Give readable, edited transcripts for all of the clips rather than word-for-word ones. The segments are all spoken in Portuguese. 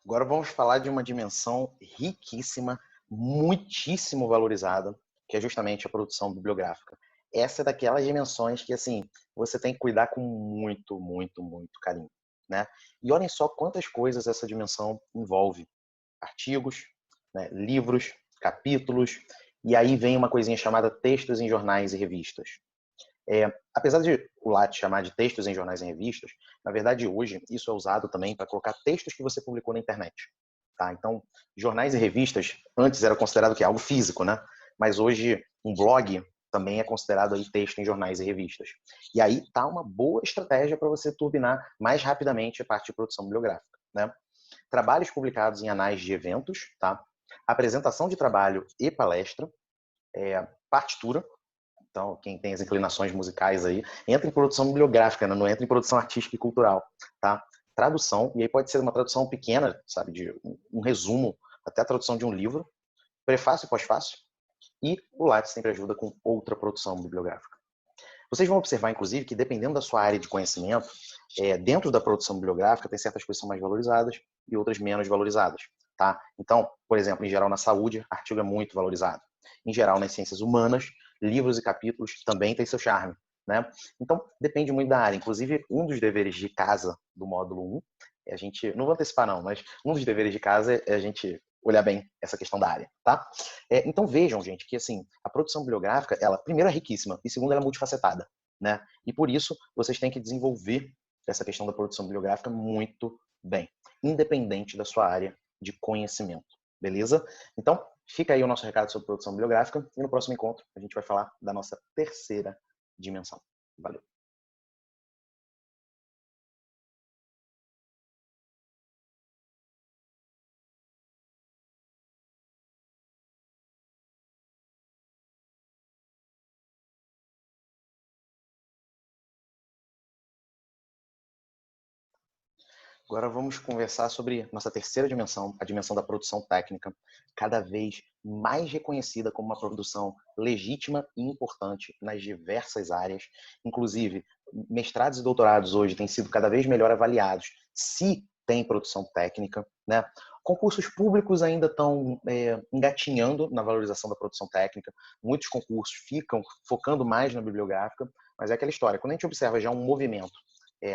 Agora vamos falar de uma dimensão riquíssima, muitíssimo valorizada, que é justamente a produção bibliográfica. Essa é daquelas dimensões que, assim, você tem que cuidar com muito, muito, muito carinho, né? E olhem só quantas coisas essa dimensão envolve. Artigos, né, livros, capítulos, e aí vem uma coisinha chamada textos em jornais e revistas. Apesar de o Lattes chamar de textos em jornais e revistas, na verdade hoje isso é usado também para colocar textos que você publicou na internet. Tá? Então, jornais e revistas antes era considerado que algo físico, né? Mas hoje um blog também é considerado aí texto em jornais e revistas. E aí tá uma boa estratégia para você turbinar mais rapidamente a parte de produção bibliográfica, né? Trabalhos publicados em anais de eventos, tá? Apresentação de trabalho e palestra, partitura. Então, quem tem as inclinações musicais aí, entra em produção bibliográfica, né? Não entra em produção artística e cultural, tá? Tradução, e aí pode ser uma tradução pequena, sabe, de um resumo, até a tradução de um livro, prefácio e pós-fácio, e o Lattes sempre ajuda com outra produção bibliográfica. Vocês vão observar, inclusive, que dependendo da sua área de conhecimento, dentro da produção bibliográfica tem certas coisas que são mais valorizadas e outras menos valorizadas, tá? Então, por exemplo, em geral na saúde, artigo é muito valorizado. Em geral, nas ciências humanas, livros e capítulos também têm seu charme, né? Então, depende muito da área. Inclusive, um dos deveres de casa do módulo 1, a gente, não vou antecipar não, mas um dos deveres de casa é a gente olhar bem essa questão da área, tá? Então vejam, gente, que assim, a produção bibliográfica, ela, primeiro, é riquíssima e segundo, ela é multifacetada, né? E por isso, vocês têm que desenvolver essa questão da produção bibliográfica muito bem, independente da sua área de conhecimento, beleza? Então, fica aí o nosso recado sobre produção bibliográfica e no próximo encontro a gente vai falar da nossa terceira dimensão. Valeu! Agora vamos conversar sobre nossa terceira dimensão, a dimensão da produção técnica, cada vez mais reconhecida como uma produção legítima e importante nas diversas áreas. Inclusive, mestrados e doutorados hoje têm sido cada vez melhor avaliados se tem produção técnica, né? Concursos públicos ainda estão engatinhando na valorização da produção técnica. Muitos concursos ficam focando mais na bibliográfica, mas é aquela história. Quando a gente observa já um movimento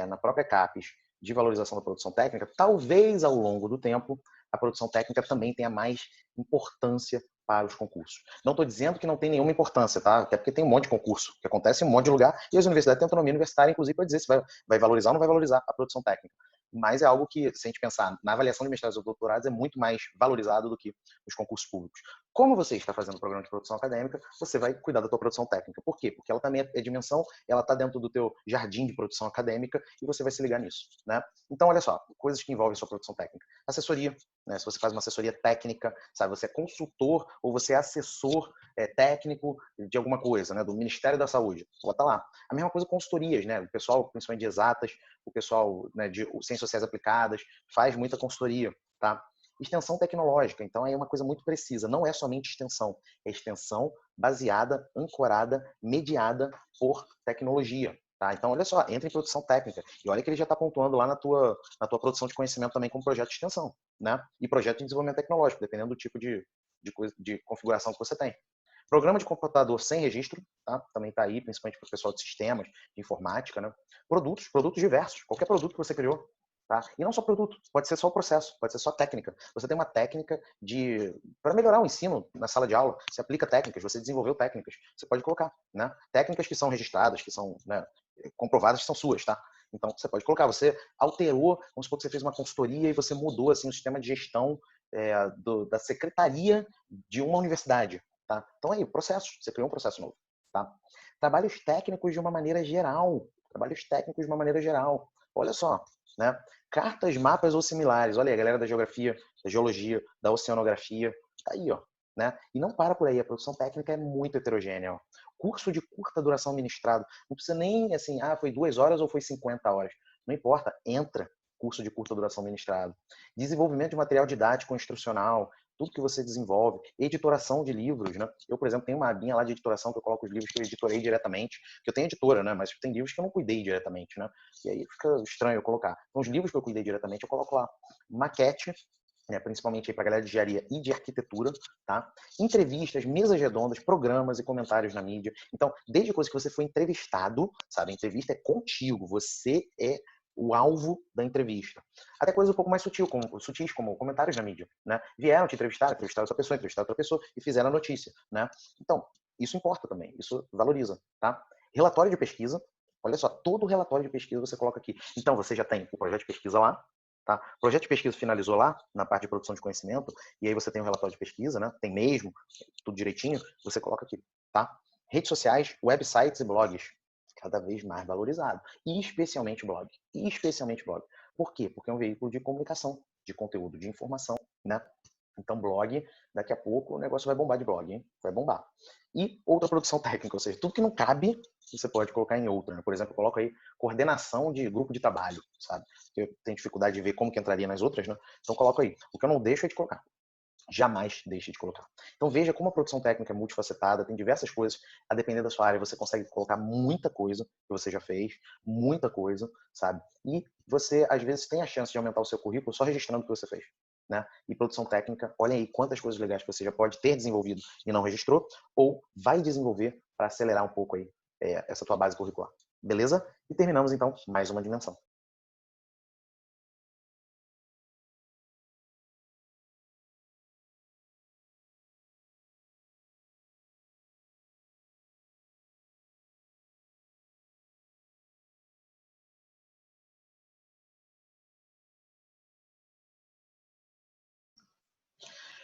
na própria CAPES de valorização da produção técnica, talvez ao longo do tempo a produção técnica também tenha mais importância para os concursos. Não estou dizendo que não tem nenhuma importância, tá? Até porque tem um monte de concurso que acontece em um monte de lugar e as universidades têm autonomia universitária, inclusive, para dizer se vai valorizar ou não vai valorizar a produção técnica. Mas é algo que, se a gente pensar na avaliação de mestrados ou doutorados, é muito mais valorizado do que os concursos públicos. Como você está fazendo o programa de produção acadêmica, você vai cuidar da tua produção técnica. Por quê? Porque ela também é dimensão, ela está dentro do teu jardim de produção acadêmica e você vai se ligar nisso, né? Então, olha só, coisas que envolvem sua produção técnica. Assessoria, né? Se você faz uma assessoria técnica, sabe, você é consultor ou você é assessor técnico de alguma coisa, né? Do Ministério da Saúde, bota lá. A mesma coisa com consultorias, né? O pessoal, principalmente de exatas, o pessoal, né, de ciências sociais aplicadas, faz muita consultoria, tá? Extensão tecnológica, então é uma coisa muito precisa, não é somente extensão, é extensão baseada, ancorada, mediada por tecnologia. Tá? Então, olha só, entra em produção técnica. E olha que ele já está pontuando lá na tua produção de conhecimento também como projeto de extensão, né? E projeto de desenvolvimento tecnológico, dependendo do tipo de configuração que você tem. Programa de computador sem registro, tá? Também está aí, principalmente para o pessoal de sistemas, de informática, né? Produtos diversos, qualquer produto que você criou. Tá? E não só produto, pode ser só o processo, pode ser só técnica. Você tem uma técnica para melhorar o ensino na sala de aula, você aplica técnicas, você desenvolveu técnicas, você pode colocar, né? Técnicas que são registradas, que são, né, comprovadas, que são suas, tá? Então você pode colocar, você alterou, vamos supor que você fez uma consultoria e você mudou assim o sistema de gestão da secretaria de uma universidade, tá? Então aí, processo, você criou um processo novo, tá? Trabalhos técnicos de uma maneira geral, trabalhos técnicos de uma maneira geral. Olha só, né? Cartas, mapas ou similares. Olha aí, a galera da geografia, da geologia, da oceanografia, tá aí, ó, né? E não para por aí, a produção técnica é muito heterogênea, ó. Curso de curta duração ministrado, não precisa nem assim, foi 2 horas ou foi 50 horas. Não importa, entra curso de curta duração ministrado. Desenvolvimento de material didático instrucional, tudo que você desenvolve, editoração de livros, né? Eu, por exemplo, tenho uma abinha lá de editoração que eu coloco os livros que eu editorei diretamente, que eu tenho editora, né? Mas tem livros que eu não cuidei diretamente, né? E aí fica estranho eu colocar. Então, os livros que eu cuidei diretamente, eu coloco lá. Maquete né, principalmente para a galera de engenharia e de arquitetura, tá? Entrevistas, mesas redondas, programas e comentários na mídia. Então, desde a coisa que você foi entrevistado, sabe? A entrevista é contigo, você é o alvo da entrevista. Até coisas um pouco mais sutis, como comentários na mídia, né? Vieram te entrevistaram outra pessoa e fizeram a notícia, né? Então, isso importa também, isso valoriza, tá? Relatório de pesquisa, olha só, todo relatório de pesquisa você coloca aqui. Então, você já tem o projeto de pesquisa lá, tá? O projeto de pesquisa finalizou lá, na parte de produção de conhecimento, e aí você tem o relatório de pesquisa, né? Tem mesmo, tudo direitinho, você coloca aqui, tá? Redes sociais, websites e blogs, cada vez mais valorizado. E especialmente blog. E especialmente blog. Por quê? Porque é um veículo de comunicação, de conteúdo, de informação, né? Então, blog, daqui a pouco o negócio vai bombar de blog, hein? Vai bombar. E outra produção técnica, ou seja, tudo que não cabe, você pode colocar em outra. Né? Por exemplo, eu coloco aí coordenação de grupo de trabalho, sabe? Eu tenho dificuldade de ver como que entraria nas outras, né? Então, coloco aí. O que eu não deixo é de colocar. Jamais deixe de colocar. Então, veja como a produção técnica é multifacetada, tem diversas coisas. A depender da sua área, você consegue colocar muita coisa que você já fez, muita coisa, sabe? E você, às vezes, tem a chance de aumentar o seu currículo só registrando o que você fez. Né? E produção técnica, olha aí quantas coisas legais que você já pode ter desenvolvido e não registrou, ou vai desenvolver para acelerar um pouco aí essa tua base curricular. Beleza? E terminamos então mais uma dimensão.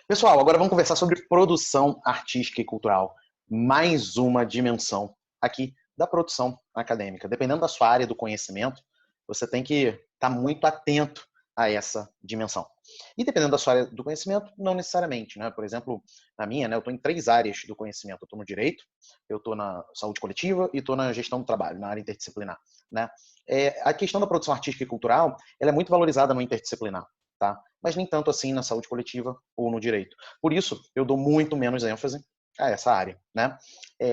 Pessoal, agora vamos conversar sobre produção artística e cultural. Mais uma dimensão aqui da produção acadêmica. Dependendo da sua área do conhecimento, você tem que estar muito atento a essa dimensão. E dependendo da sua área do conhecimento, não necessariamente. Né? Por exemplo, na minha, né, eu estou em 3 áreas do conhecimento. Eu estou no direito, eu estou na saúde coletiva e estou na gestão do trabalho, na área interdisciplinar. Né? A questão da produção artística e cultural ela é muito valorizada no interdisciplinar. Tá? Mas nem tanto assim na saúde coletiva ou no direito. Por isso, eu dou muito menos ênfase a essa área. Né?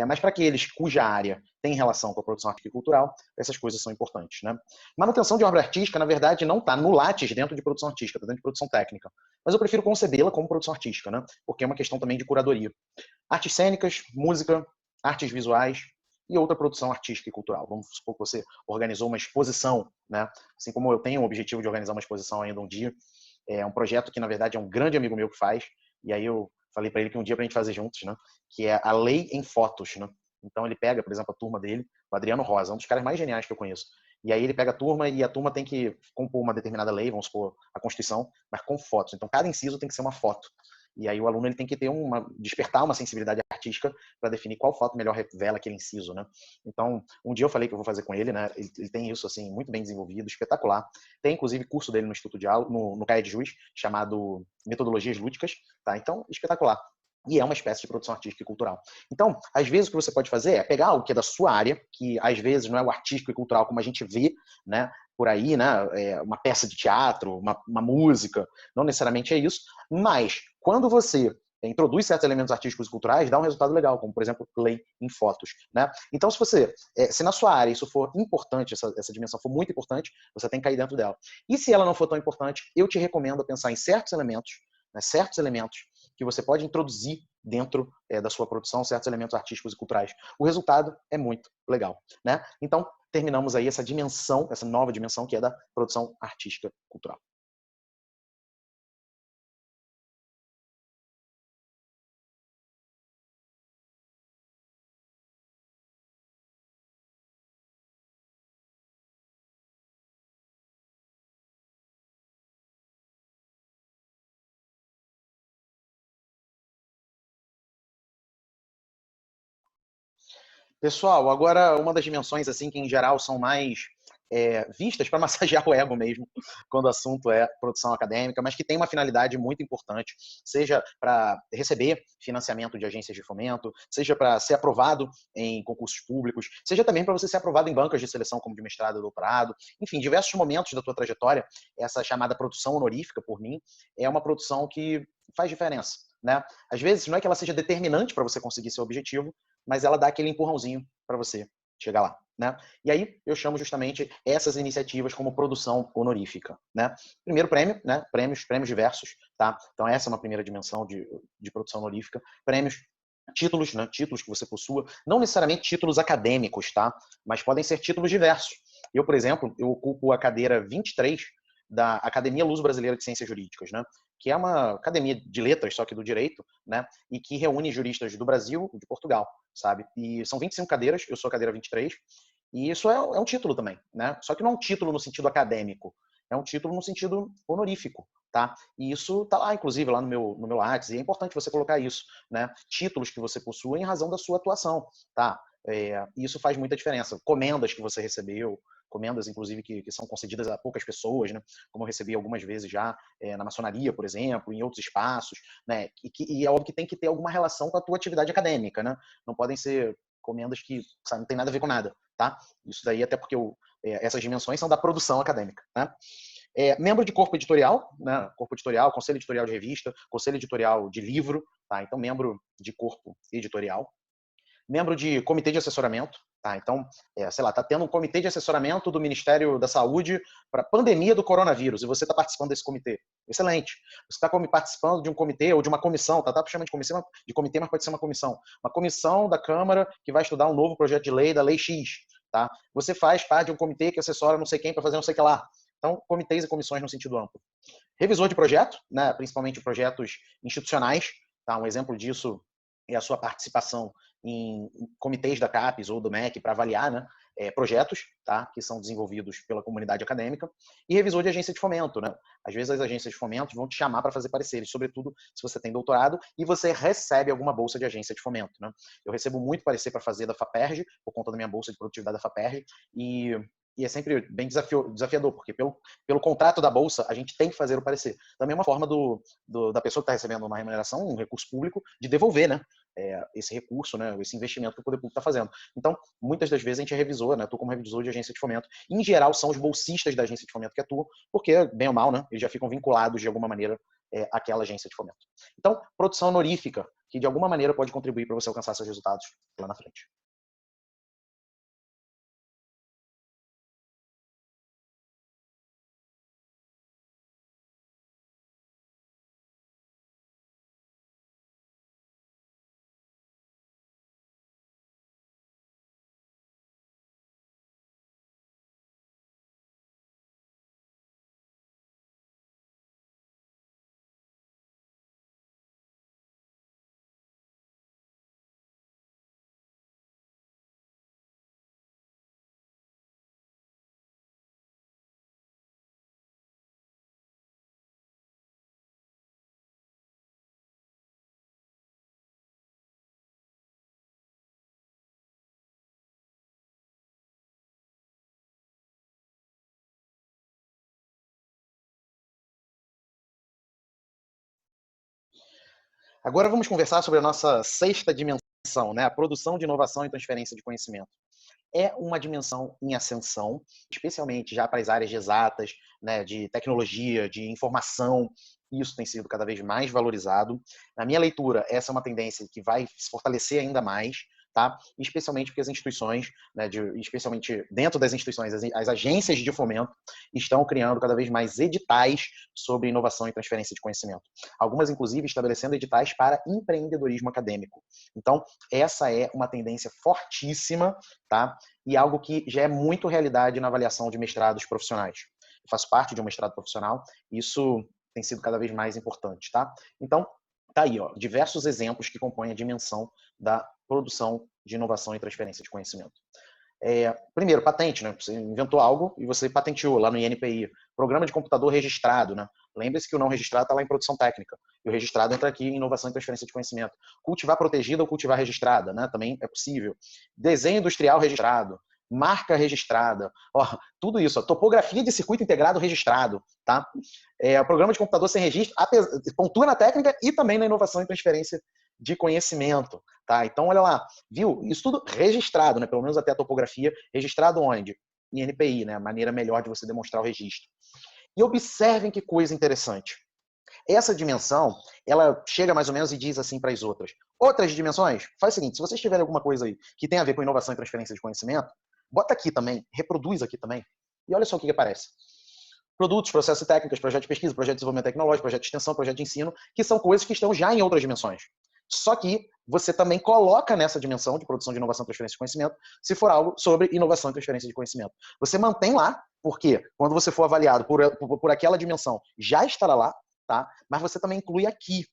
Mas para aqueles cuja área tem relação com a produção artística e cultural, essas coisas são importantes. Né? Manutenção de obra artística, na verdade, não está no Lattes dentro de produção artística, está dentro de produção técnica. Mas eu prefiro concebê-la como produção artística, né? Porque é uma questão também de curadoria. Artes cênicas, música, artes visuais, e outra produção artística e cultural. Vamos supor que você organizou uma exposição, né? Assim como eu tenho o objetivo de organizar uma exposição ainda um dia, é um projeto que, na verdade, é um grande amigo meu que faz, e aí eu falei para ele que um dia para a gente fazer juntos, né? Que é a Lei em Fotos, né? Então ele pega, por exemplo, a turma dele, o Adriano Rosa, um dos caras mais geniais que eu conheço. E aí ele pega a turma e a turma tem que compor uma determinada lei, vamos supor, a Constituição, mas com fotos. Então cada inciso tem que ser uma foto. E aí o aluno ele tem que ter despertar uma sensibilidade artística para definir qual foto melhor revela aquele inciso, né? Então, um dia eu falei que eu vou fazer com ele, né? Ele tem isso assim muito bem desenvolvido, espetacular. Tem inclusive curso dele no Instituto de Aula, no CAE de Juiz, chamado Metodologias Lúdicas, tá? Então, espetacular. E é uma espécie de produção artística e cultural. Então, às vezes o que você pode fazer é pegar algo que é da sua área, que às vezes não é o artístico e cultural como a gente vê, né? Por aí, né? Uma peça de teatro, uma música, não necessariamente é isso, mas quando você introduz certos elementos artísticos e culturais, dá um resultado legal, como, por exemplo, lei em fotos. Né? Então, se na sua área isso for importante, essa dimensão for muito importante, você tem que cair dentro dela. E se ela não for tão importante, eu te recomendo pensar em certos elementos, né, que você pode introduzir dentro da sua produção, certos elementos artísticos e culturais. O resultado é muito legal. Né? Então, terminamos aí essa dimensão, essa nova dimensão que é da produção artística cultural. Pessoal, agora uma das dimensões assim que em geral são mais vistas para massagear o ego mesmo, quando o assunto é produção acadêmica, mas que tem uma finalidade muito importante, seja para receber financiamento de agências de fomento, seja para ser aprovado em concursos públicos, seja também para você ser aprovado em bancas de seleção como de mestrado e doutorado, enfim, diversos momentos da tua trajetória, essa chamada produção honorífica por mim, é uma produção que faz diferença. Né? Às vezes não é que ela seja determinante para você conseguir seu objetivo, mas ela dá aquele empurrãozinho para você chegar lá. né? E aí eu chamo justamente essas iniciativas como produção honorífica, né? Primeiro prêmio, né? Prêmios diversos, tá? Então essa é uma primeira dimensão de produção honorífica. Prêmios, títulos, né? Títulos que você possua, não necessariamente títulos acadêmicos, tá? Mas podem ser títulos diversos. Eu, por exemplo, eu ocupo a cadeira 23 da Academia Luso-Brasileira de Ciências Jurídicas, né? Que é uma academia de letras, só que do direito, né? E que reúne juristas do Brasil e de Portugal, sabe? E são 25 cadeiras, eu sou a cadeira 23, e isso é um título também, né? Só que não é um título no sentido acadêmico, é um título no sentido honorífico, tá? E isso tá lá, inclusive, lá no meu Lattes, e é importante você colocar isso, né? Títulos que você possui em razão da sua atuação, tá? Isso faz muita diferença. Comendas que você recebeu, comendas, inclusive, que são concedidas a poucas pessoas, né? Como eu recebi algumas vezes já na maçonaria, por exemplo, em outros espaços, né? E é óbvio que tem que ter alguma relação com a tua atividade acadêmica, né? Não podem ser comendas que, sabe, não tem nada a ver com nada, tá? Isso daí até porque essas dimensões são da produção acadêmica, né? Membro de corpo editorial, né? Corpo editorial, conselho editorial de revista, conselho editorial de livro, tá? Então, membro de corpo editorial. Membro de comitê de assessoramento, tá? Então, sei lá, tá tendo um comitê de assessoramento do Ministério da Saúde para a pandemia do coronavírus e você está participando desse comitê. Excelente. Você está participando de um comitê ou de uma comissão, tá chamando de comitê, mas pode ser uma comissão. Uma comissão da Câmara que vai estudar um novo projeto de lei, da Lei X, tá? Você faz parte de um comitê que assessora não sei quem para fazer não sei o que lá. Então, comitês e comissões no sentido amplo. Revisor de projeto, né? Principalmente projetos institucionais, tá? Um exemplo disso é a sua participação em comitês da CAPES ou do MEC para avaliar, né, projetos, tá, que são desenvolvidos pela comunidade acadêmica, e revisor de agência de fomento, né? Às vezes as agências de fomento vão te chamar para fazer pareceres, sobretudo se você tem doutorado e você recebe alguma bolsa de agência de fomento, né? Eu recebo muito parecer para fazer da FAPERJ, por conta da minha bolsa de produtividade da FAPERJ, e é sempre bem desafiador, porque pelo contrato da bolsa, a gente tem que fazer o parecer. Também é uma forma da pessoa que está recebendo uma remuneração, um recurso público, de devolver, né, esse recurso, né, esse investimento que o poder público está fazendo. Então, muitas das vezes a gente é revisor, né, atuo como revisor de agência de fomento. Em geral, são os bolsistas da agência de fomento que atuam, porque, bem ou mal, né, eles já ficam vinculados de alguma maneira àquela agência de fomento. Então, produção honorífica, que de alguma maneira pode contribuir para você alcançar seus resultados lá na frente. Agora vamos conversar sobre a nossa sexta dimensão, né? A produção de inovação e transferência de conhecimento. É uma dimensão em ascensão, especialmente já para as áreas de exatas, né, de tecnologia, de informação. Isso tem sido cada vez mais valorizado. Na minha leitura, essa é uma tendência que vai se fortalecer ainda mais, tá? Especialmente porque as instituições, né, especialmente dentro das instituições, as agências de fomento estão criando cada vez mais editais sobre inovação e transferência de conhecimento. Algumas, inclusive, estabelecendo editais para empreendedorismo acadêmico. Então, essa é uma tendência fortíssima, tá? E algo que já é muito realidade na avaliação de mestrados profissionais. Eu faço parte de um mestrado profissional, isso tem sido cada vez mais importante, tá? Então, tá aí, ó, diversos exemplos que compõem a dimensão da produção de inovação e transferência de conhecimento. Primeiro, patente, né? Você inventou algo e você patenteou lá no INPI. Programa de computador registrado, né? Lembre-se que o não registrado está lá em produção técnica. E o registrado entra aqui em inovação e transferência de conhecimento. Cultivar protegida ou cultivar registrada, né? Também é possível. Desenho industrial registrado. Marca registrada. Ó, tudo isso. Ó, topografia de circuito integrado registrado, tá? Programa de computador sem registro, pontua na técnica e também na inovação e transferência de conhecimento, tá? Então, olha lá, viu? Isso tudo registrado, né? Pelo menos até a topografia, registrado onde? Em NPI, né? A maneira melhor de você demonstrar o registro. E observem que coisa interessante. Essa dimensão, ela chega mais ou menos e diz assim para as outras. Outras dimensões, faz o seguinte, se vocês tiverem alguma coisa aí que tem a ver com inovação e transferência de conhecimento, bota aqui também, reproduz aqui também, e olha só o que aparece. Produtos, processos e técnicas, projeto de pesquisa, projeto de desenvolvimento tecnológico, projeto de extensão, projeto de ensino, que são coisas que estão já em outras dimensões. Só que você também coloca nessa dimensão de produção de inovação e transferência de conhecimento, se for algo sobre inovação e transferência de conhecimento. Você mantém lá, porque quando você for avaliado por aquela dimensão, já estará lá, tá? Mas você também inclui aqui,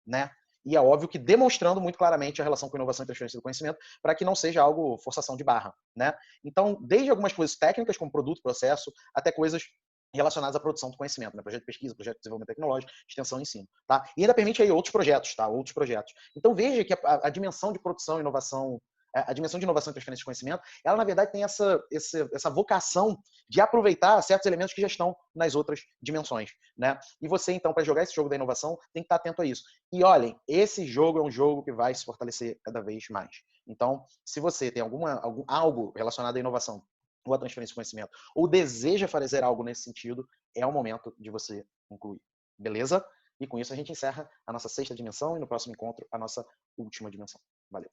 né? E é óbvio que demonstrando muito claramente a relação com inovação e transferência do conhecimento, para que não seja algo forçação de barra, né? Então, desde algumas coisas técnicas, como produto, processo, até coisas relacionadas à produção do conhecimento, né? Projeto de pesquisa, projeto de desenvolvimento tecnológico, extensão e ensino, tá? E ainda permite aí outros projetos, tá? Outros projetos. Então, veja que a dimensão de produção e inovação, a dimensão de inovação e transferência de conhecimento, ela, na verdade, tem essa vocação de aproveitar certos elementos que já estão nas outras dimensões, né? E você, então, para jogar esse jogo da inovação, tem que estar atento a isso. E olhem, esse jogo é um jogo que vai se fortalecer cada vez mais. Então, se você tem algo relacionado à inovação ou a transferência de conhecimento, ou deseja fazer algo nesse sentido, é o momento de você incluir. Beleza? E com isso a gente encerra a nossa 6ª dimensão e no próximo encontro a nossa última dimensão. Valeu!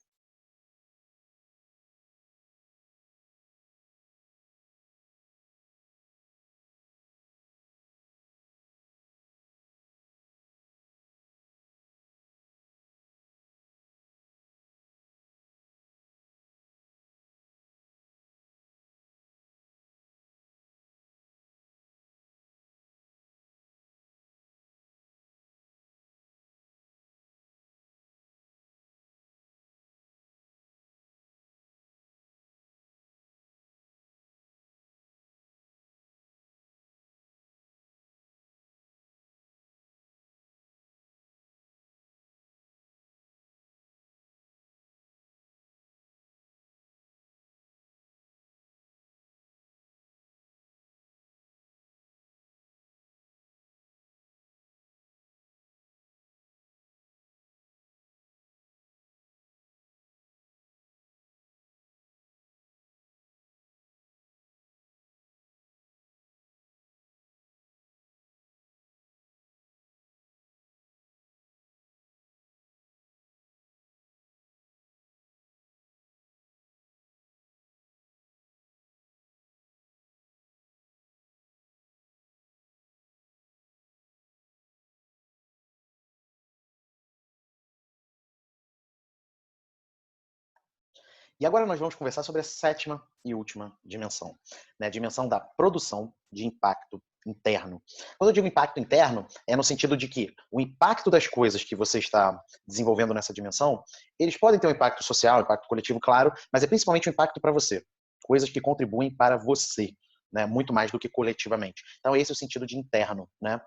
E agora nós vamos conversar sobre a 7ª e última dimensão, né? A dimensão da produção de impacto interno. Quando eu digo impacto interno, é no sentido de que o impacto das coisas que você está desenvolvendo nessa dimensão, eles podem ter um impacto social, um impacto coletivo, claro, mas é principalmente um impacto para você. Coisas que contribuem para você, né? Muito mais do que coletivamente. Então esse é o sentido de interno, né?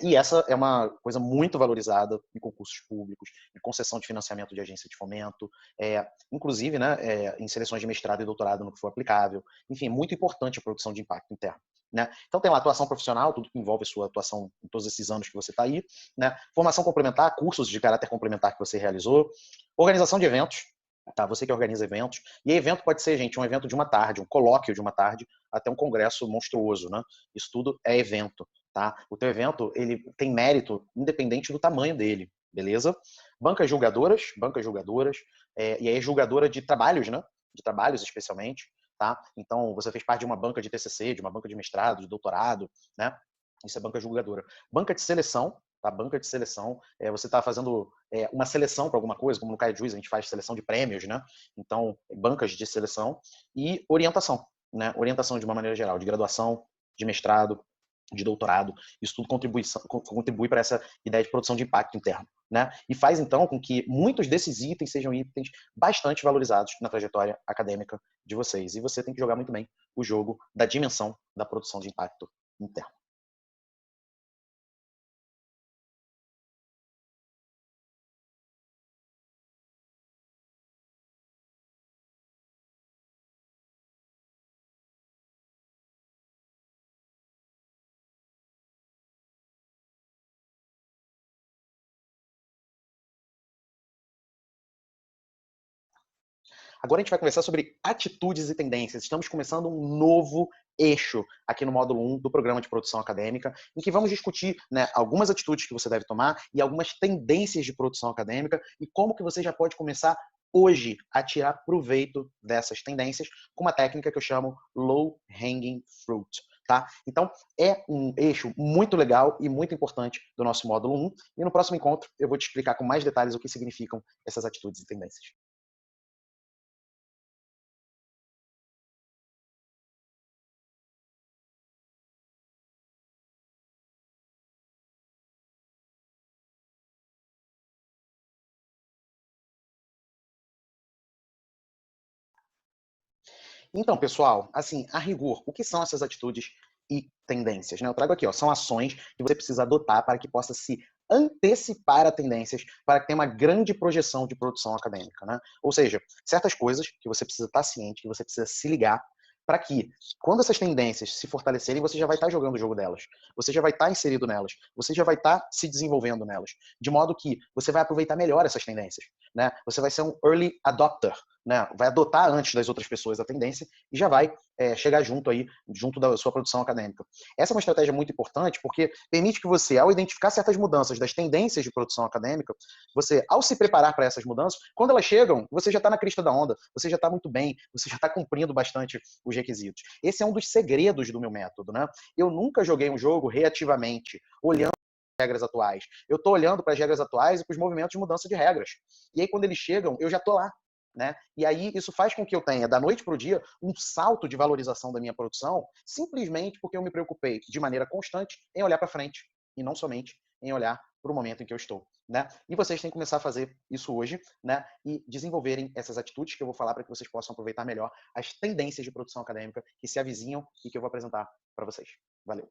E essa é uma coisa muito valorizada em concursos públicos, em concessão de financiamento de agência de fomento, inclusive, né, em seleções de mestrado e doutorado no que for aplicável. Enfim, é muito importante a produção de impacto interno. Né? Então tem lá atuação profissional, tudo que envolve a sua atuação em todos esses anos que você está aí, né? Formação complementar, cursos de caráter complementar que você realizou, organização de eventos, tá? Você que organiza eventos, e evento pode ser, gente, um evento de uma tarde, um colóquio de uma tarde, até um congresso monstruoso, né? Isso tudo é evento. Tá? O teu evento ele tem mérito independente do tamanho dele, beleza? Bancas julgadoras, e aí julgadora de trabalhos, né? De trabalhos especialmente, tá? Então você fez parte de uma banca de TCC, de uma banca de mestrado, de doutorado, né? Isso é banca julgadora. Banca de seleção, tá? Banca de seleção, você está fazendo uma seleção para alguma coisa, como no Caio Juiz a gente faz seleção de prêmios, né? Então bancas de seleção e orientação, né? Orientação de uma maneira geral, de graduação, de mestrado, de doutorado, isso tudo contribui para essa ideia de produção de impacto interno, né? E faz então com que muitos desses itens sejam itens bastante valorizados na trajetória acadêmica de vocês. E você tem que jogar muito bem o jogo da dimensão da produção de impacto interno. Agora a gente vai conversar sobre atitudes e tendências. Estamos começando um novo eixo aqui no módulo 1 do programa de produção acadêmica, em que vamos discutir, né, algumas atitudes que você deve tomar e algumas tendências de produção acadêmica e como que você já pode começar hoje a tirar proveito dessas tendências com uma técnica que eu chamo low hanging fruit. Tá? Então, é um eixo muito legal e muito importante do nosso módulo 1. E no próximo encontro eu vou te explicar com mais detalhes o que significam essas atitudes e tendências. Então, pessoal, assim, a rigor, o que são essas atitudes e tendências? Né? Eu trago aqui, ó, são ações que você precisa adotar para que possa se antecipar a tendências, para que tenha uma grande projeção de produção acadêmica. Né? Ou seja, certas coisas que você precisa estar ciente, que você precisa se ligar, para que, quando essas tendências se fortalecerem, você já vai estar jogando o jogo delas, você já vai estar inserido nelas, você já vai estar se desenvolvendo nelas, de modo que você vai aproveitar melhor essas tendências. Né? Você vai ser um early adopter, né? Vai adotar antes das outras pessoas a tendência e já vai chegar junto da sua produção acadêmica. Essa é uma estratégia muito importante porque permite que você, ao identificar certas mudanças das tendências de produção acadêmica, você, ao se preparar para essas mudanças, quando elas chegam, você já está na crista da onda, você já está muito bem, você já está cumprindo bastante os requisitos. Esse é um dos segredos do meu método, né? Eu nunca joguei um jogo reativamente, olhando regras atuais. Eu estou olhando para as regras atuais e para os movimentos de mudança de regras. E aí, quando eles chegam, eu já estou lá. Né? E aí isso faz com que eu tenha, da noite para o dia, um salto de valorização da minha produção, simplesmente porque eu me preocupei de maneira constante em olhar para frente, e não somente em olhar para o momento em que eu estou. Né? E vocês têm que começar a fazer isso hoje, né? E desenvolverem essas atitudes que eu vou falar para que vocês possam aproveitar melhor as tendências de produção acadêmica que se avizinham e que eu vou apresentar para vocês. Valeu!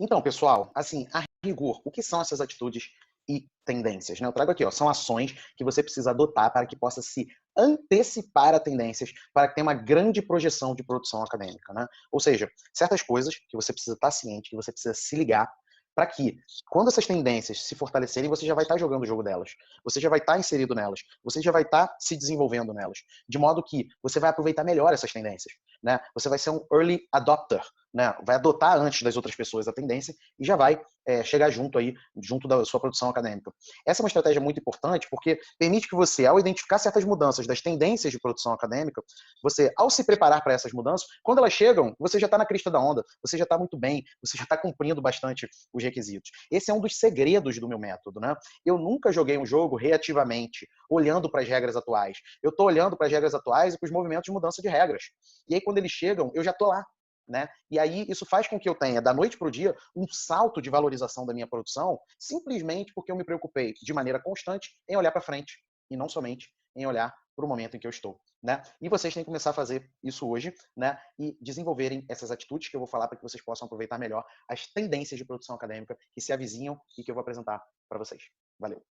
Então, pessoal, assim, a rigor, o que são essas atitudes e tendências? Né? Eu trago aqui, ó, são ações que você precisa adotar para que possa se antecipar a tendências, para que tenha uma grande projeção de produção acadêmica. Né? Ou seja, certas coisas que você precisa estar ciente, que você precisa se ligar, para que, quando essas tendências se fortalecerem, você já vai estar jogando o jogo delas, você já vai estar inserido nelas, você já vai estar se desenvolvendo nelas, de modo que você vai aproveitar melhor essas tendências. né? Você vai ser um early adopter, né? Vai adotar antes das outras pessoas a tendência e já vai chegar junto da sua produção acadêmica. Essa é uma estratégia muito importante porque permite que você, ao identificar certas mudanças das tendências de produção acadêmica, você, ao se preparar para essas mudanças, quando elas chegam, você já está na crista da onda, você já está muito bem, você já está cumprindo bastante os requisitos. Esse é um dos segredos do meu método, né? Eu nunca joguei um jogo reativamente, olhando para as regras atuais. Eu estou olhando para as regras atuais e para os movimentos de mudança de regras. E aí, quando eles chegam, eu já estou lá. Né? E aí isso faz com que eu tenha, da noite para o dia, um salto de valorização da minha produção, simplesmente porque eu me preocupei de maneira constante em olhar para frente, e não somente em olhar para o momento em que eu estou. Né? E vocês têm que começar a fazer isso hoje, né? E desenvolverem essas atitudes que eu vou falar para que vocês possam aproveitar melhor as tendências de produção acadêmica que se avizinham e que eu vou apresentar para vocês. Valeu!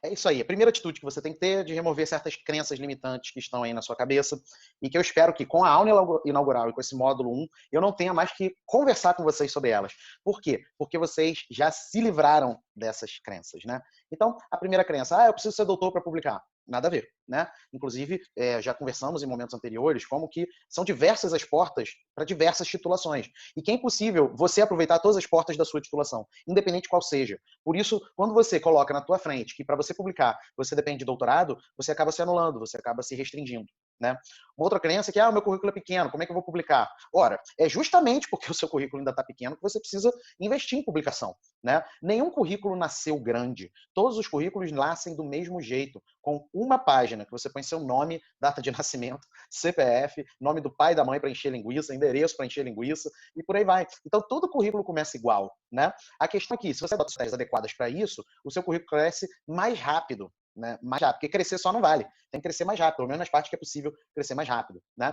É isso aí. A primeira atitude que você tem que ter é de remover certas crenças limitantes que estão aí na sua cabeça e que eu espero que com a aula inaugural e com esse módulo 1, eu não tenha mais que conversar com vocês sobre elas. Por quê? Porque vocês já se livraram dessas crenças, né? Então, a primeira crença, eu preciso ser doutor para publicar. Nada a ver, né? Inclusive, já conversamos em momentos anteriores como que são diversas as portas para diversas titulações e que é impossível você aproveitar todas as portas da sua titulação, independente qual seja. Por isso, quando você coloca na tua frente que para você publicar você depende de doutorado, você acaba se anulando, você acaba se restringindo. Né? Uma outra crença é que o meu currículo é pequeno, como é que eu vou publicar? Ora, é justamente porque o seu currículo ainda está pequeno que você precisa investir em publicação. Né? Nenhum currículo nasceu grande. Todos os currículos nascem do mesmo jeito, com uma página que você põe seu nome, data de nascimento, CPF, nome do pai e da mãe para encher linguiça, endereço para encher linguiça e por aí vai. Então todo currículo começa igual. Né? A questão aqui, se você adota estratégias adequadas para isso, o seu currículo cresce mais rápido. Né? Mais rápido, porque crescer só não vale. Tem que crescer mais rápido, pelo menos nas partes que é possível crescer mais rápido. Né?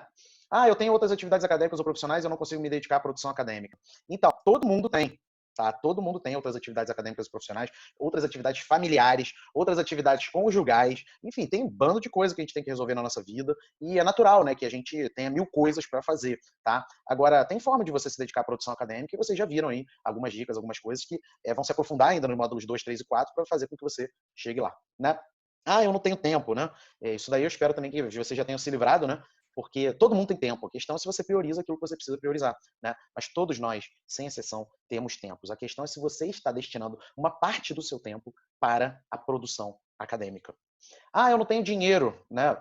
Eu tenho outras atividades acadêmicas ou profissionais e eu não consigo me dedicar à produção acadêmica. Então, todo mundo tem. Tá? Todo mundo tem outras atividades acadêmicas e profissionais, outras atividades familiares, outras atividades conjugais, enfim, tem um bando de coisas que a gente tem que resolver na nossa vida e é natural, né, que a gente tenha mil coisas para fazer, tá? Agora, tem forma de você se dedicar à produção acadêmica e vocês já viram aí algumas dicas, algumas coisas que vão se aprofundar ainda nos módulos 2, 3 e 4 para fazer com que você chegue lá, né? Eu não tenho tempo, né? Isso daí eu espero também que vocês já tenham se livrado, né? Porque todo mundo tem tempo. A questão é se você prioriza aquilo que você precisa priorizar, né? Mas todos nós, sem exceção, temos tempos. A questão é se você está destinando uma parte do seu tempo para a produção acadêmica. Eu não tenho dinheiro, né?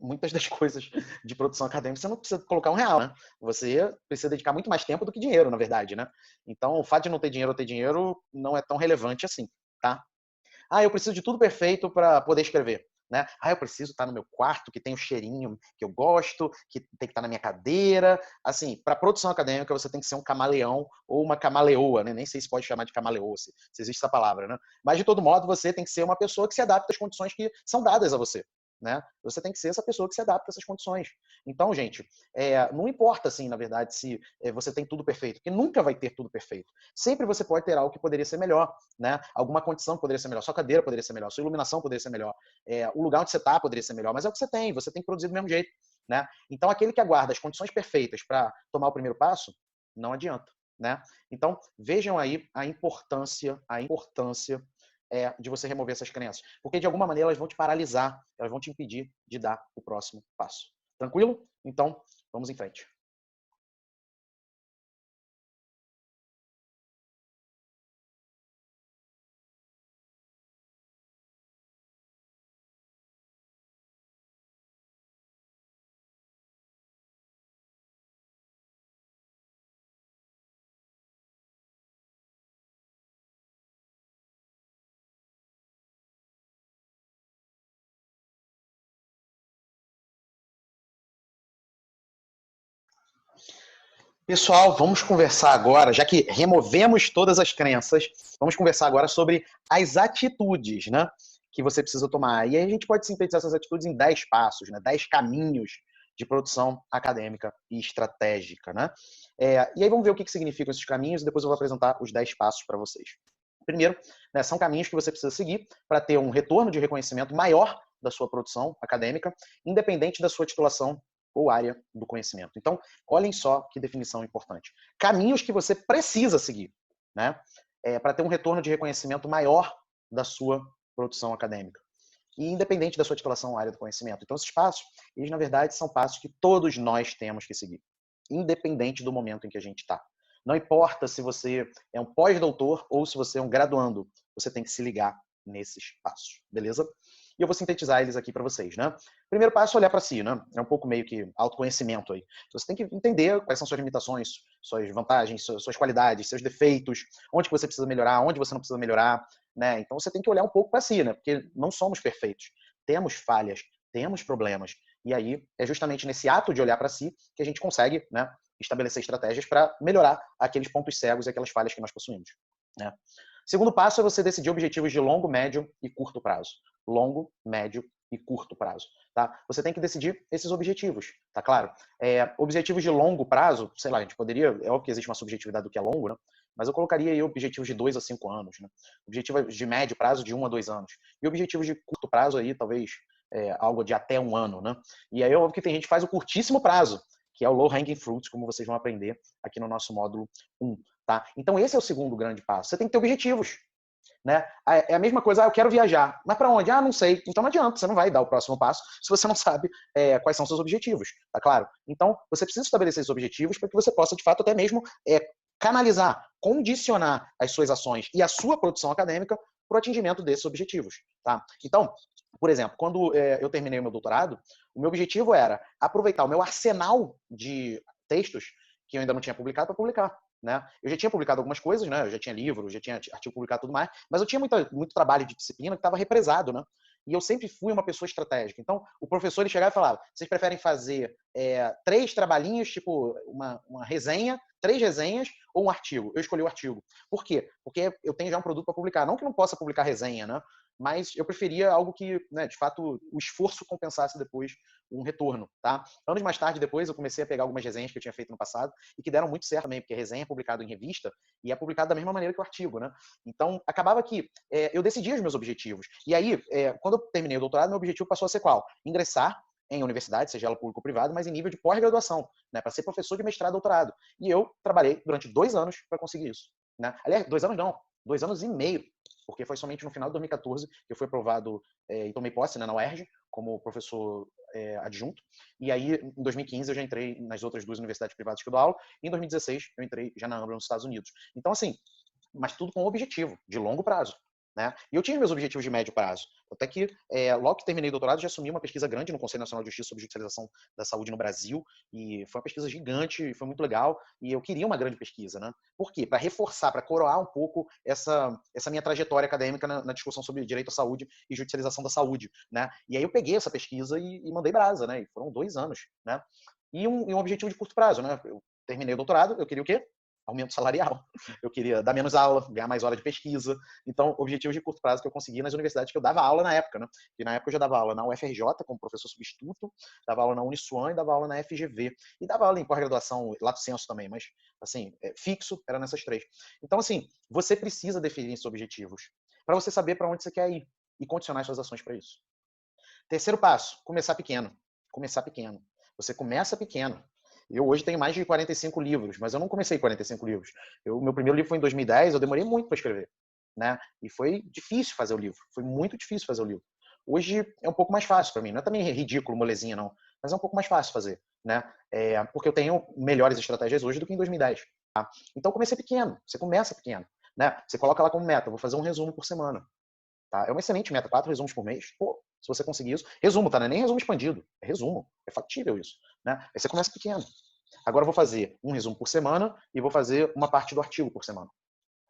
Muitas das coisas de produção acadêmica você não precisa colocar R$ 1, né? Você precisa dedicar muito mais tempo do que dinheiro, na verdade, né? Então, o fato de não ter dinheiro ou ter dinheiro não é tão relevante assim, tá? Eu preciso de tudo perfeito para poder escrever. Né? Eu preciso estar no meu quarto, que tem o cheirinho que eu gosto, que tem que estar na minha cadeira. Assim, para produção acadêmica, você tem que ser um camaleão ou uma camaleoa, né? Nem sei se pode chamar de camaleoa, se existe essa palavra, né? Mas, de todo modo, você tem que ser uma pessoa que se adapta às condições que são dadas a você. Né? Você tem que ser essa pessoa que se adapta a essas condições. Então, gente, não importa, assim, na verdade, se você tem tudo perfeito, porque nunca vai ter tudo perfeito. Sempre você pode ter algo que poderia ser melhor, né? Alguma condição que poderia ser melhor, sua cadeira poderia ser melhor, sua iluminação poderia ser melhor, o lugar onde você está poderia ser melhor, mas é o que você tem que produzir do mesmo jeito. Né? Então, aquele que aguarda as condições perfeitas para tomar o primeiro passo, não adianta. Né? Então, vejam aí a importância de você remover essas crenças. Porque, de alguma maneira, elas vão te paralisar, elas vão te impedir de dar o próximo passo. Tranquilo? Então, vamos em frente. Pessoal, vamos conversar agora, já que removemos todas as crenças, vamos conversar agora sobre as atitudes, né, que você precisa tomar. E aí a gente pode sintetizar essas atitudes em 10 passos, né, 10 caminhos de produção acadêmica e estratégica. Né? E aí vamos ver o que significam esses caminhos e depois eu vou apresentar os 10 passos para vocês. Primeiro, né, são caminhos que você precisa seguir para ter um retorno de reconhecimento maior da sua produção acadêmica, independente da sua titulação ou área do conhecimento. Então, olhem só que definição importante. Caminhos que você precisa seguir, né, para ter um retorno de reconhecimento maior da sua produção acadêmica. E independente da sua titulação ou área do conhecimento. Então, esses passos, eles, na verdade, são passos que todos nós temos que seguir, independente do momento em que a gente está. Não importa se você é um pós-doutor ou se você é um graduando, você tem que se ligar nesses passos, beleza? E eu vou sintetizar eles aqui para vocês, né? Primeiro passo é olhar para si, né? É um pouco meio que autoconhecimento aí. Você tem que entender quais são suas limitações, suas vantagens, suas qualidades, seus defeitos, onde que você precisa melhorar, onde você não precisa melhorar, né? Então você tem que olhar um pouco para si, né? Porque não somos perfeitos. Temos falhas, temos problemas. E aí é justamente nesse ato de olhar para si que a gente consegue, né, estabelecer estratégias para melhorar aqueles pontos cegos e aquelas falhas que nós possuímos, né? Segundo passo é você decidir objetivos de longo, médio e curto prazo. Longo, médio e curto prazo, tá? Você tem que decidir esses objetivos, tá claro? Objetivos de longo prazo, sei lá, a gente poderia, é óbvio que existe uma subjetividade do que é longo, né? Mas eu colocaria aí objetivos de 2 a 5 anos, né? Objetivos de médio prazo de 1 a 2 anos. E objetivos de curto prazo aí, talvez algo de até 1 ano, né? E aí é óbvio que tem gente que faz o curtíssimo prazo, que é o low hanging fruit, como vocês vão aprender aqui no nosso módulo 1. Tá? Então esse é o segundo grande passo. Você tem que ter objetivos, né? É a mesma coisa, eu quero viajar. Mas para onde? Não sei. Então não adianta, você não vai dar o próximo passo se você não sabe quais são os seus objetivos, tá claro? Então você precisa estabelecer esses objetivos para que você possa, de fato, até mesmo canalizar, condicionar as suas ações e a sua produção acadêmica para o atingimento desses objetivos, tá? Então, por exemplo, quando eu terminei o meu doutorado, o meu objetivo era aproveitar o meu arsenal de textos que eu ainda não tinha publicado para publicar. Né? Eu já tinha publicado algumas coisas, né? Eu já tinha livro, já tinha artigo publicado e tudo mais, mas eu tinha muito trabalho de disciplina que estava represado, né? E eu sempre fui uma pessoa estratégica. Então, o professor ele chegava e falava: vocês preferem fazer 3 trabalhinhos, tipo uma resenha, 3 resenhas ou um artigo? Eu escolhi o artigo. Por quê? Porque eu tenho já um produto para publicar. Não que não possa publicar resenha, né? Mas eu preferia algo que, né, de fato, o esforço compensasse depois um retorno, tá? Anos mais tarde, depois, eu comecei a pegar algumas resenhas que eu tinha feito no passado e que deram muito certo também, porque a resenha é publicada em revista e é publicada da mesma maneira que o artigo, né? Então, acabava que eu decidia os meus objetivos. E aí, quando eu terminei o doutorado, meu objetivo passou a ser qual? Ingressar em universidade, seja ela pública ou privada, mas em nível de pós-graduação, né? Para ser professor de mestrado e doutorado. E eu trabalhei durante 2 anos para conseguir isso, né? Aliás, 2 anos não, 2 anos e meio, porque foi somente no final de 2014 que eu fui aprovado e tomei posse, né, na UERJ como professor adjunto. E aí, em 2015, eu já entrei nas outras 2 universidades privadas que eu dou aula. E em 2016, eu entrei já na AMBRA nos Estados Unidos. Então, assim, mas tudo com um objetivo de longo prazo. Né? E eu tinha meus objetivos de médio prazo. Até que, logo que terminei o doutorado, já assumi uma pesquisa grande no Conselho Nacional de Justiça sobre Judicialização da Saúde no Brasil. E foi uma pesquisa gigante, e foi muito legal. E eu queria uma grande pesquisa. Né? Por quê? Para reforçar, para coroar um pouco essa minha trajetória acadêmica na discussão sobre direito à saúde e judicialização da saúde. Né? E aí eu peguei essa pesquisa e mandei brasa. Né? E foram 2 anos. Né? E um objetivo de curto prazo. Né? Eu terminei o doutorado, eu queria o quê? Aumento salarial. Eu queria dar menos aula, ganhar mais hora de pesquisa. Então, objetivos de curto prazo que eu consegui nas universidades que eu dava aula na época, né? E na época eu já dava aula na UFRJ como professor substituto, dava aula na Uniswan e dava aula na FGV. E dava aula em pós-graduação, lato sensu também, mas, assim, fixo era nessas 3. Então, assim, você precisa definir esses objetivos para você saber para onde você quer ir e condicionar suas ações para isso. Terceiro passo, começar pequeno. Começar pequeno. Você começa pequeno. Eu hoje tenho mais de 45 livros, mas eu não comecei 45 livros. Meu primeiro livro foi em 2010, eu demorei muito para escrever. Né? E foi difícil fazer o livro. Foi muito difícil fazer o livro. Hoje é um pouco mais fácil para mim. Não é também ridículo, molezinha, não. Mas é um pouco mais fácil fazer. Né? Porque eu tenho melhores estratégias hoje do que em 2010. Tá? Então comecei pequeno. Você começa pequeno. Né? Você coloca lá como meta, vou fazer um resumo por semana. Tá? É uma excelente meta, 4 resumos por mês. Pô, se você conseguir isso. Resumo, tá? Não é nem resumo expandido. É resumo. É factível isso. Né? Aí você começa pequeno. Agora eu vou fazer um resumo por semana e vou fazer uma parte do artigo por semana.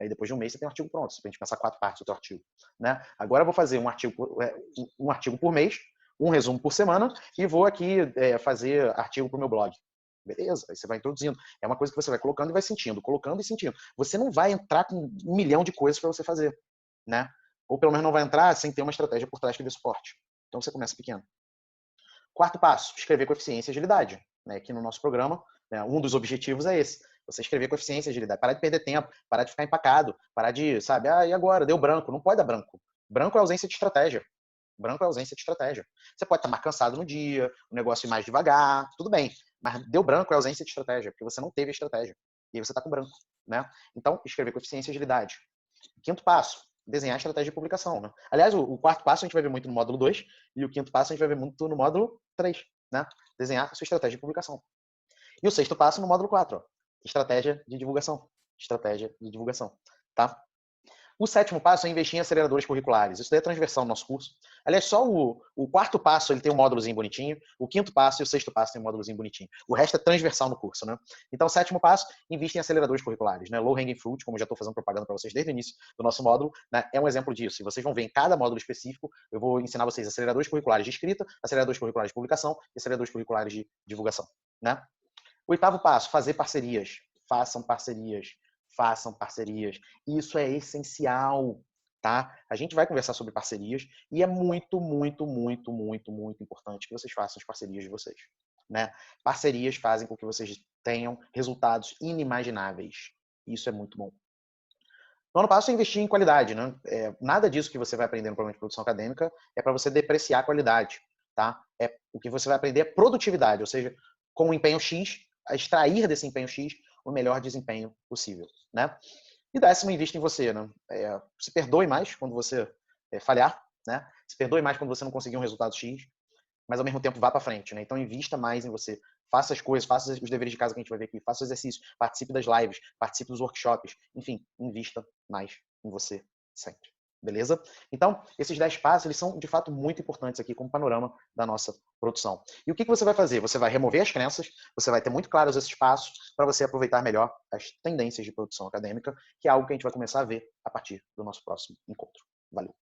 Aí depois de um mês você tem um artigo pronto. Você tem que pensar 4 partes do teu artigo. Né? Agora eu vou fazer um artigo por mês, um resumo por semana e vou aqui fazer artigo para o meu blog. Beleza, aí você vai introduzindo. É uma coisa que você vai colocando e vai sentindo, colocando e sentindo. Você não vai entrar com 1 milhão de coisas para você fazer. Né? Ou pelo menos não vai entrar sem ter uma estratégia por trás que dê suporte. Então você começa pequeno. Quarto passo, escrever com eficiência e agilidade. Né? Aqui no nosso programa, né, um dos objetivos é esse. Você escrever com eficiência e agilidade. Parar de perder tempo, parar de ficar empacado, parar de, sabe, e agora? Deu branco. Não pode dar branco. Branco é ausência de estratégia. Branco é ausência de estratégia. Você pode estar mais cansado no dia, o negócio ir mais devagar, tudo bem. Mas deu branco é ausência de estratégia, porque você não teve estratégia. E aí você está com branco, né? Então, escrever com eficiência e agilidade. Quinto passo, desenhar a estratégia de publicação, né? Aliás, o quarto passo a gente vai ver muito no módulo 2 e o quinto passo a gente vai ver muito no módulo 3, né? Desenhar a sua estratégia de publicação. E o sexto passo no módulo 4, ó, estratégia de divulgação. Estratégia de divulgação, tá? O sétimo passo é investir em aceleradores curriculares. Isso daí é transversal no nosso curso. Aliás, só o quarto passo ele tem um módulozinho bonitinho, o quinto passo e o sexto passo tem um módulozinho bonitinho. O resto é transversal no curso, né? Então, o sétimo passo, investe em aceleradores curriculares, né? Low hanging fruit, como já estou fazendo propaganda para vocês desde o início do nosso módulo, né? É um exemplo disso. E vocês vão ver em cada módulo específico, eu vou ensinar vocês aceleradores curriculares de escrita, aceleradores curriculares de publicação e aceleradores curriculares de divulgação, né? O oitavo passo, fazer parcerias. Façam parcerias. Façam parcerias. Isso é essencial, tá? A gente vai conversar sobre parcerias e é muito, muito, muito, muito, muito importante que vocês façam as parcerias de vocês, né? Parcerias fazem com que vocês tenham resultados inimagináveis. Isso é muito bom. No ano passo, é investir em qualidade, né? Nada disso que você vai aprender no programa de produção acadêmica é para você depreciar a qualidade, tá? O que você vai aprender é produtividade, ou seja, com um empenho X, a extrair desse empenho X o melhor desempenho possível, né? E décimo, invista em você, né? Se perdoe mais quando você falhar, né? Se perdoe mais quando você não conseguir um resultado X, mas ao mesmo tempo vá para frente, né? Então invista mais em você, faça as coisas, faça os deveres de casa que a gente vai ver aqui, faça o exercício, participe das lives, participe dos workshops, enfim, invista mais em você sempre. Beleza? Então, esses 10 passos, eles são de fato muito importantes aqui como panorama da nossa produção. E o que você vai fazer? Você vai remover as crenças, você vai ter muito claros esses passos para você aproveitar melhor as tendências de produção acadêmica, que é algo que a gente vai começar a ver a partir do nosso próximo encontro. Valeu!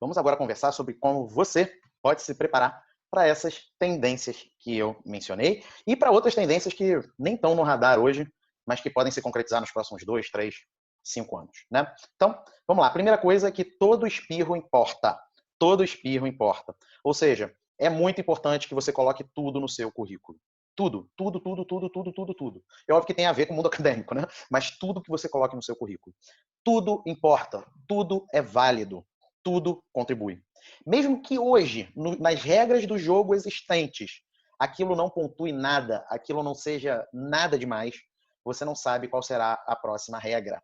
Vamos agora conversar sobre como você pode se preparar para essas tendências que eu mencionei e para outras tendências que nem estão no radar hoje, mas que podem se concretizar nos próximos 2, 3, 5 anos, né? Então, vamos lá. A primeira coisa é que todo espirro importa. Todo espirro importa. Ou seja, é muito importante que você coloque tudo no seu currículo. Tudo, tudo, tudo, tudo, tudo, tudo, tudo. É óbvio que tem a ver com o mundo acadêmico, né? Mas tudo que você coloque no seu currículo. Tudo importa. Tudo é válido. Tudo contribui. Mesmo que hoje, nas regras do jogo existentes, aquilo não pontue nada, aquilo não seja nada demais, você não sabe qual será a próxima regra.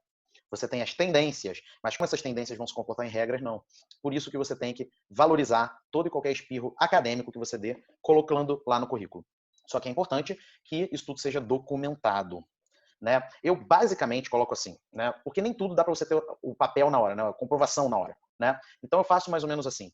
Você tem as tendências, mas como essas tendências vão se comportar em regras, não. Por isso que você tem que valorizar todo e qualquer espirro acadêmico que você dê, colocando lá no currículo. Só que é importante que isso tudo seja documentado. Né? Eu basicamente coloco assim, né? Porque nem tudo dá para você ter o papel na hora, né? A comprovação na hora, né? Então eu faço mais ou menos assim.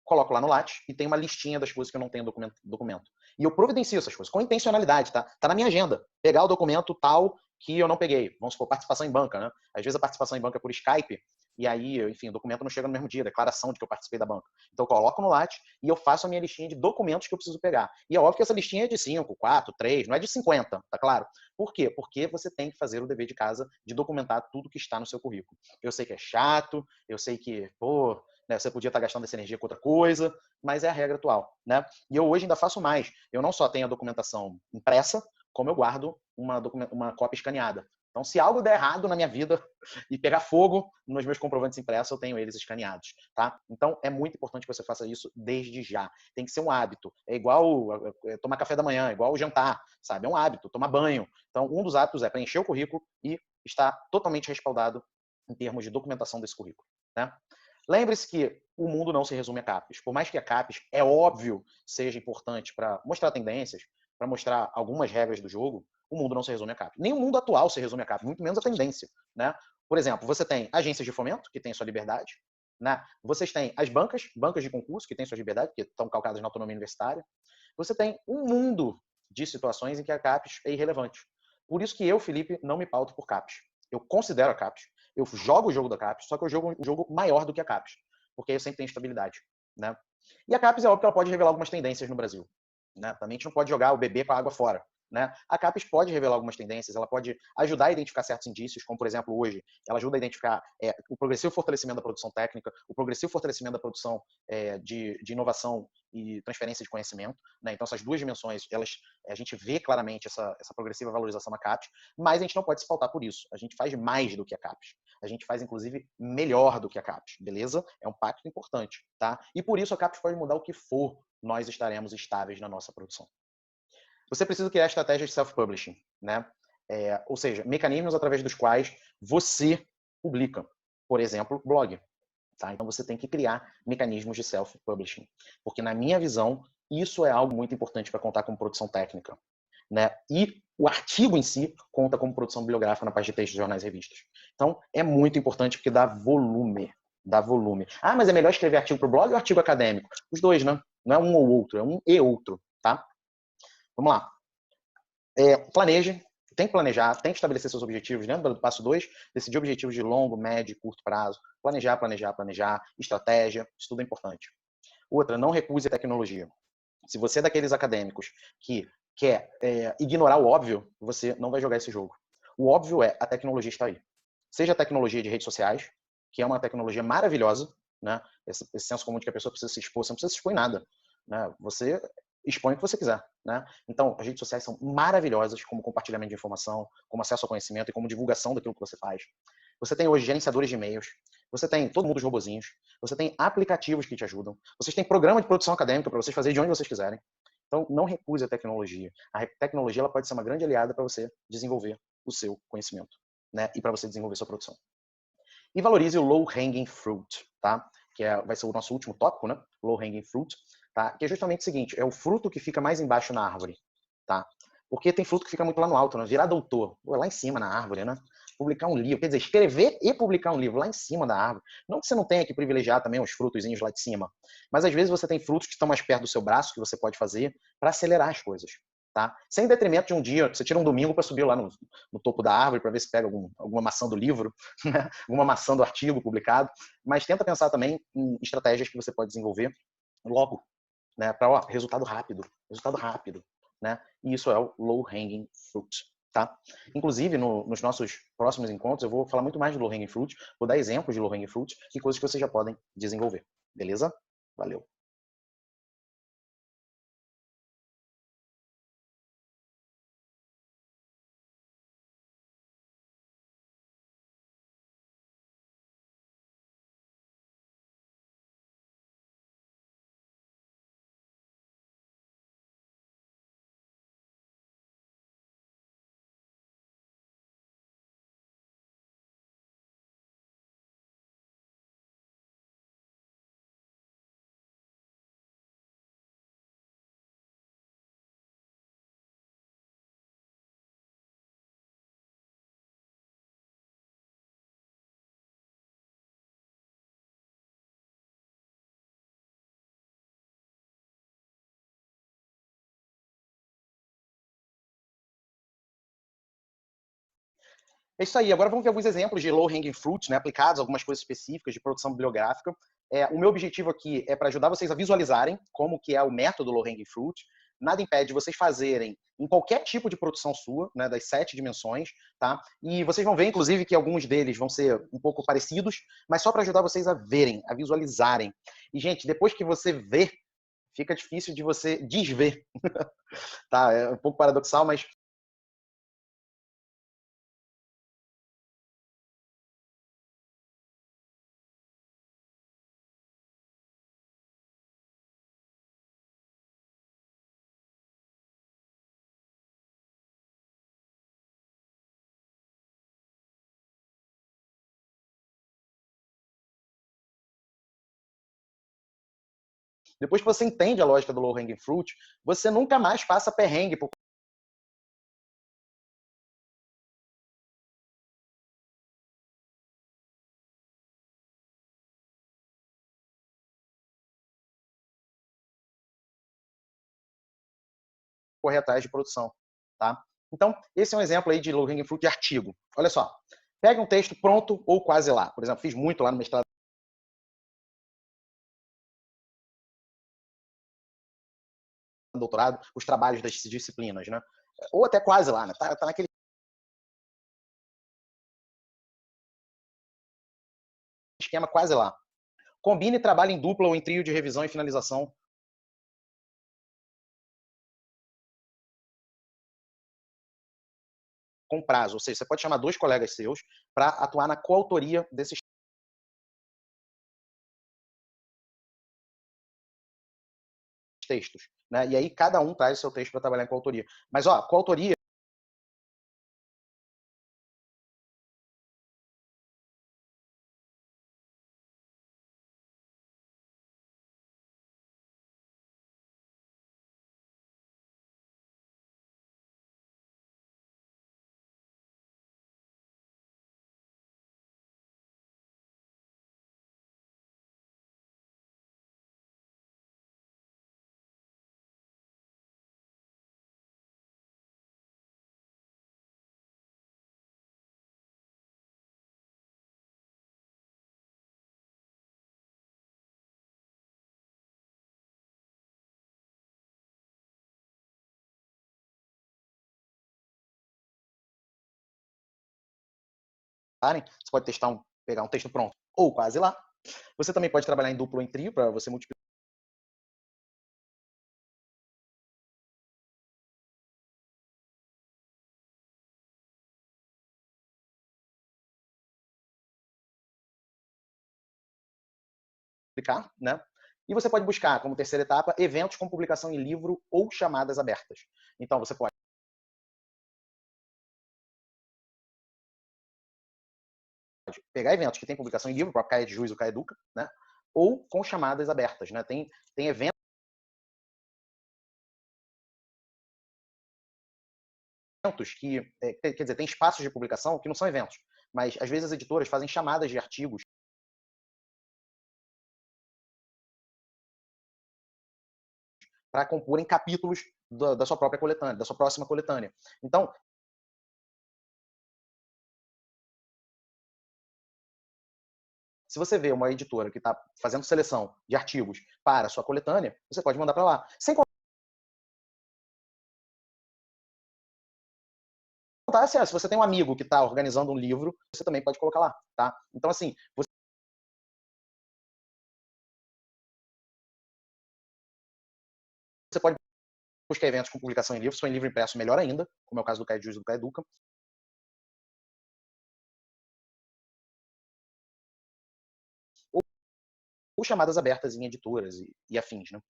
Coloco lá no Lattes e tem uma listinha das coisas que eu não tenho documento. E eu providencio essas coisas, com intencionalidade, tá? Tá na minha agenda. Pegar o documento tal que eu não peguei. Vamos supor, participação em banca, né? Às vezes a participação em banca é por Skype, e aí, enfim, o documento não chega no mesmo dia, declaração de que eu participei da banca. Então eu coloco no Lattes e eu faço a minha listinha de documentos que eu preciso pegar. E é óbvio que essa listinha é de 5, 4, 3, não é de 50, tá claro? Por quê? Porque você tem que fazer o dever de casa de documentar tudo que está no seu currículo. Eu sei que é chato, eu sei que, pô, né, você podia estar gastando essa energia com outra coisa, mas é a regra atual, né? E eu hoje ainda faço mais. Eu não só tenho a documentação impressa, como eu guardo uma cópia escaneada. Então, se algo der errado na minha vida e pegar fogo nos meus comprovantes impressos, eu tenho eles escaneados, tá? Então, é muito importante que você faça isso desde já. Tem que ser um hábito. É igual tomar café da manhã, é igual jantar, sabe? É um hábito, tomar banho. Então, um dos hábitos é preencher o currículo e estar totalmente respaldado em termos de documentação desse currículo, né? Lembre-se que o mundo não se resume a CAPES. Por mais que a CAPES, é óbvio, seja importante para mostrar tendências, para mostrar algumas regras do jogo, o mundo não se resume a CAPES. Nem o mundo atual se resume a CAPES, muito menos a tendência, né? Por exemplo, você tem agências de fomento, que tem a sua liberdade, né? Vocês têm as bancas de concurso, que têm sua liberdade, que estão calcadas na autonomia universitária. Você tem um mundo de situações em que a CAPES é irrelevante. Por isso que eu, Felipe, não me pauto por CAPES. Eu considero a CAPES, eu jogo o jogo da CAPES, só que eu jogo um jogo maior do que a CAPES, porque aí eu sempre tenho estabilidade, né? E a CAPES é óbvio que ela pode revelar algumas tendências no Brasil, né? Também a gente não pode jogar o bebê com a água fora, né? A CAPES pode revelar algumas tendências, ela pode ajudar a identificar certos indícios, como por exemplo hoje, ela ajuda a identificar o progressivo fortalecimento da produção técnica, o progressivo fortalecimento da produção de inovação e transferência de conhecimento, né? Então essas duas dimensões, a gente vê claramente essa progressiva valorização na CAPES, mas a gente não pode se pautar por isso. A gente faz mais do que a CAPES. A gente faz, inclusive, melhor do que a CAPES, beleza? É um pacto importante, tá? E por isso a CAPES pode mudar o que for, nós estaremos estáveis na nossa produção. Você precisa criar estratégias de self-publishing, né? Ou seja, mecanismos através dos quais você publica, por exemplo, blog. Tá? Então você tem que criar mecanismos de self-publishing, porque na minha visão isso é algo muito importante para contar como produção técnica, né? E o artigo em si conta como produção bibliográfica na parte de textos, jornais e revistas. Então é muito importante porque dá volume, dá volume. Ah, mas é melhor escrever artigo para o blog ou artigo acadêmico? Os dois, né? Não é um ou outro, é um e outro, tá? Vamos lá. Planeje, tem que planejar, tem que estabelecer seus objetivos. Lembra do passo 2? Decidir objetivos de longo, médio e curto prazo. Planejar, planejar, planejar. Estratégia, isso tudo é importante. Outra, não recuse a tecnologia. Se você é daqueles acadêmicos que quer ignorar o óbvio, você não vai jogar esse jogo. O óbvio é, a tecnologia está aí. Seja a tecnologia de redes sociais, que é uma tecnologia maravilhosa, né? Esse senso comum de que a pessoa precisa se expor, você não precisa se expor em nada, né? Você expõe o que você quiser, né? Então, as redes sociais são maravilhosas como compartilhamento de informação, como acesso ao conhecimento e como divulgação daquilo que você faz. Você tem hoje gerenciadores de e-mails, você tem todo mundo os robozinhos, você tem aplicativos que te ajudam, vocês têm programa de produção acadêmica para vocês fazerem de onde vocês quiserem. Então, não recuse a tecnologia. A tecnologia ela pode ser uma grande aliada para você desenvolver o seu conhecimento, né? E para você desenvolver sua produção. E valorize o low hanging fruit, tá? Que vai ser o nosso último tópico, né? Low hanging fruit, tá? Que é justamente o seguinte: é o fruto que fica mais embaixo na árvore, tá? Porque tem fruto que fica muito lá no alto, né? Virar doutor, lá em cima na árvore, né? Publicar um livro, quer dizer, escrever e publicar um livro lá em cima da árvore. Não que você não tenha que privilegiar também os frutozinhos lá de cima, mas às vezes você tem frutos que estão mais perto do seu braço que você pode fazer para acelerar as coisas, tá? Sem detrimento de um dia, você tira um domingo para subir lá no topo da árvore para ver se pega alguma maçã do livro, né? Alguma maçã do artigo publicado, mas tenta pensar também em estratégias que você pode desenvolver logo, né? Para resultado rápido, né? E isso é o low hanging fruit, tá? Inclusive nos nossos próximos encontros eu vou falar muito mais de low hanging fruit, vou dar exemplos de low hanging fruit e coisas que vocês já podem desenvolver, beleza? Valeu. É isso aí. Agora vamos ver alguns exemplos de low hanging fruit, né, aplicados a algumas coisas específicas de produção bibliográfica. O meu objetivo aqui é para ajudar vocês a visualizarem como que é o método low hanging fruit. Nada impede de vocês fazerem em qualquer tipo de produção sua, né, das 7 dimensões, tá? E vocês vão ver, inclusive, que alguns deles vão ser um pouco parecidos, mas só para ajudar vocês a verem, a visualizarem. E, gente, depois que você vê, fica difícil de você desver, tá? É um pouco paradoxal, mas depois que você entende a lógica do low hanging fruit, você nunca mais passa perrengue por correr atrás de produção, tá? Então, esse é um exemplo aí de low-hanging fruit de artigo. Olha só, pega um texto pronto ou quase lá. Por exemplo, fiz muito lá no mestrado, doutorado, os trabalhos das disciplinas, né? Ou até quase lá, né? Tá naquele esquema quase lá. Combine trabalho em dupla ou em trio de revisão e finalização com prazo. Ou seja, você pode chamar 2 colegas seus para atuar na coautoria desses textos, né? E aí cada um traz o seu texto para trabalhar em coautoria. Mas, ó, coautoria você pode pegar um texto pronto ou quase lá. Você também pode trabalhar em duplo ou em trio para você multiplicar explicar, né? E você pode buscar, como terceira etapa, eventos com publicação em livro ou chamadas abertas. Então, você pode pegar eventos que têm publicação em livro, o próprio Caia de Juiz, o Caia Educa, né? Ou com chamadas abertas, né? Tem eventos que, quer dizer, tem espaços de publicação que não são eventos, mas às vezes as editoras fazem chamadas de artigos para comporem capítulos da sua própria coletânea, da sua próxima coletânea. Então, se você vê uma editora que está fazendo seleção de artigos para a sua coletânea, você pode mandar para lá. Sem contar, assim, se você tem um amigo que está organizando um livro, você também pode colocar lá, tá? Então, assim, você pode buscar eventos com publicação em livro, se for em livro impresso, melhor ainda, como é o caso do Caia de Juiz e do Caia Educa. Ou chamadas abertas em editoras e afins, né?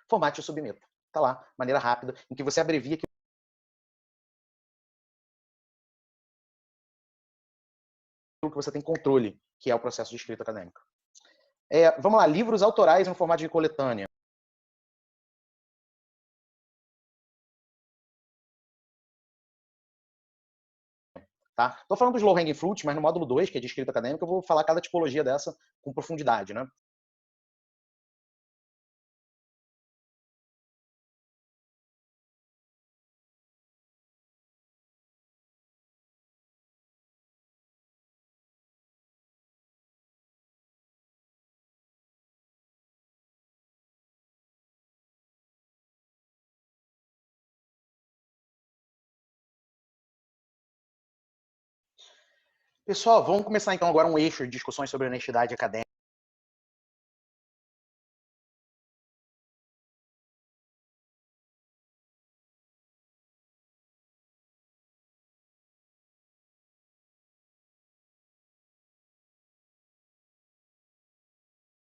Formate e submeta. Tá lá, maneira rápida, em que você abrevia aquilo que você tem controle, que é o processo de escrita acadêmica. Vamos lá, livros autorais no formato de coletânea. Tá? Estou falando dos low-hanging fruits, mas no módulo 2, que é de escrita acadêmica, eu vou falar cada tipologia dessa com profundidade, né? Pessoal, vamos começar então agora um eixo de discussões sobre honestidade acadêmica.